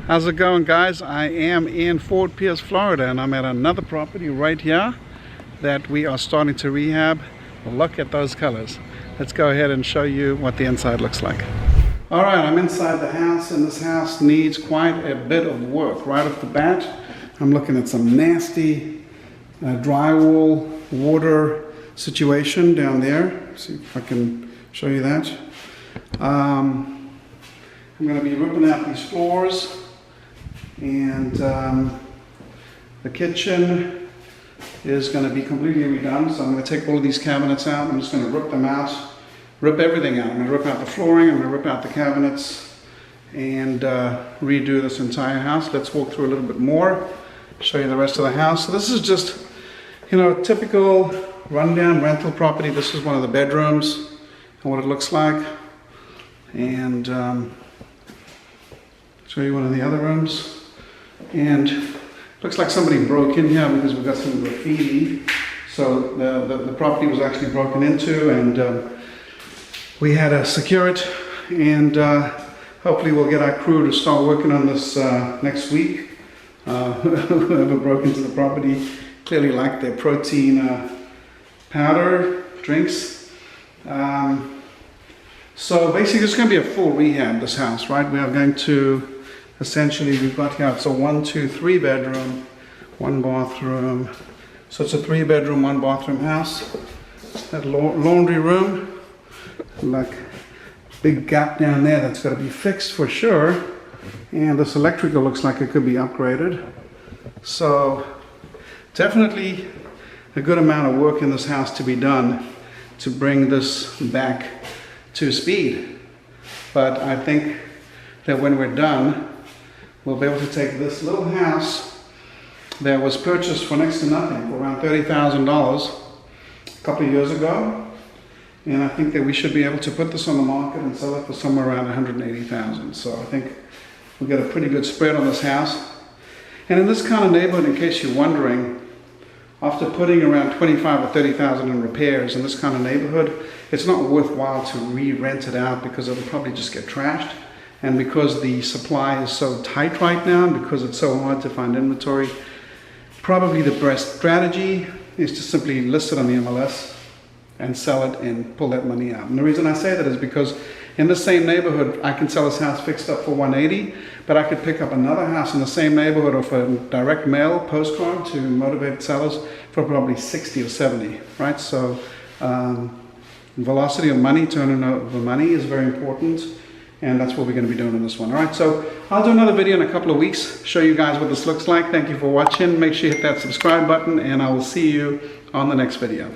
How's it going, guys? I am in Fort Pierce, Florida, and I'm at another property right here that we are starting to rehab. Look at those colors. Let's go ahead and show you what the inside looks like. All right, I'm inside the house, and this house needs quite a bit of work right off the bat. I'm looking at some nasty drywall water situation down there. See if I can show you that. I'm going to be ripping out these floors, and the kitchen is going to be completely redone. So I'm going to take all of these cabinets out. I'm just going to rip them out, rip everything out. I'm going to rip out the flooring, I'm going to rip out the cabinets, and redo this entire house. Let's walk through a little bit more, show you the rest of the house. So this is just, you know, a typical rundown rental property. This is one of the bedrooms and what it looks like. And show you one of the other rooms. And looks like somebody broke in here because we've got some graffiti. So the property was actually broken into, and we had to secure it. And hopefully we'll get our crew to start working on this next week. Whoever broke into the property clearly liked their protein powder drinks. So basically it's going to be a full rehab, this house, right? We are going to essentially, we've got here, it's a 1, 2, 3 bedroom, 1 bathroom. So it's a 3 bedroom, 1 bathroom house. That laundry room, like big gap down there that's got to be fixed for sure. And this electrical looks like it could be upgraded. So definitely a good amount of work in this house to be done to bring this back to speed. But I think that when we're done, we'll be able to take this little house that was purchased for next to nothing, for around $30,000 a couple of years ago, and I think that we should be able to put this on the market and sell it for somewhere around $180,000. So I think we'll get a pretty good spread on this house. And in this kind of neighborhood, in case you're wondering, after putting around $25,000 or $30,000 in repairs in this kind of neighborhood, it's not worthwhile to re-rent it out because it'll probably just get trashed. And because the supply is so tight right now, and because it's so hard to find inventory, probably the best strategy is to simply list it on the MLS and sell it and pull that money out. And the reason I say that is because in the same neighborhood, I can sell this house fixed up for $180,000, but I could pick up another house in the same neighborhood or for a direct mail postcard to motivated sellers for probably $60,000 or $70,000, right? So velocity of money, turning over money is very important. And that's what we're going to be doing on this one. All right, so I'll do another video in a couple of weeks, show you guys what this looks like. Thank you for watching. Make sure you hit that subscribe button, and I will see you on the next video.